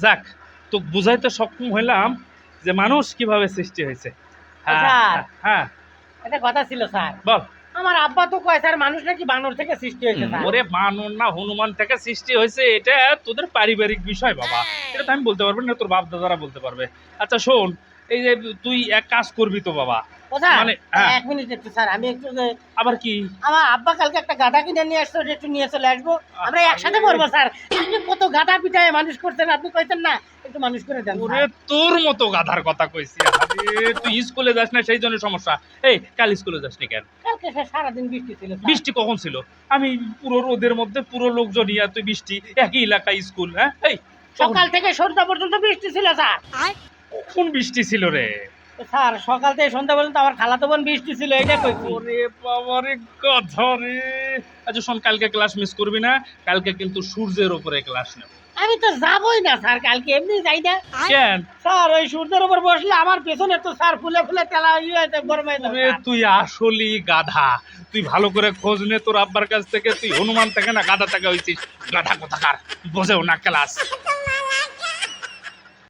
যাক, তো বুঝাইতে সক্ষম হইলাম যে মানুষ কিভাবে সৃষ্টি হয়েছে। হ্যাঁ স্যার হ্যাঁ, একটা কথা ছিল স্যার, বল। আমার আব্বা তো কয় স্যার মানুষ নাকি বানর থেকে সৃষ্টি হয়েছে স্যার। ওরে বানর না হনুমান থেকে সৃষ্টি হয়েছে, এটা তোদের পারিবারিক বিষয় বাবা, এটা তো আমি বলতে পারবো না, তোর বাপ দাদারা বলতে পারবে। আচ্ছা শোন, এই যে তুই এক কাজ করবি তো বাবা, ও স্যার মানে, হ্যাঁ। এক মিনিট একটু স্যার, আমি একটু আবার কি? আমার আব্বা কালকে একটা গাধা কিনে নিয়ে আসতো, ওটা একটু নিয়ে চলে আসবো, আমরা একসাথে মরবো স্যার। আপনি কত গাধা পিটায় মানুষ করছেন, আপনি কইতেন না একটু মানুষ করে দেন ওরে স্যার। তোর মতো গাধার কথা কইছি। আরে তুই স্কুলে যাস না সেই জন্য সমস্যা। এই কাল স্কুলে যাসনি কেন? কালকে স্যার সারাদিন বৃষ্টি ছিল স্যার। বৃষ্টি কখন ছিল? আমি পুরো রোদের মধ্যে পুরো লোকজন নিয়ে তুই বৃষ্টি, একই এলাকায় স্কুল, হ্যাঁ? এই সকাল থেকে সন্ধ্যা পর্যন্ত বৃষ্টি ছিল স্যার। কখন বৃষ্টি ছিল রে? স্যার সকাল থেকে সন্ধ্যা পর্যন্ত আমার খালাতো বোন বৃষ্টি ছিল, এটা কইছি। ওরে বাবারে কথা রে। আচ্ছা শোন, কালকে ক্লাস মিস করবি না, কালকে কিন্তু সূর্যের উপরে ক্লাস নেব। আমি তো যাবই না স্যার, কালকে এমনি যাই না কেন? স্যার। ওই সূর্যের উপর বসলে আমার পেছনে তো স্যার ফুলে ফুলে তেলা ইয়ে গরমাই ওরে তুই আসলেই গাধা। তুই ভালো করে খোঁজ নে তোর আব্বার কাছ থেকে, তুই হনুমান থেকে না গাধা থেকে হইছিস। গাধা কোথাকার, বোঝেও না ক্লাস।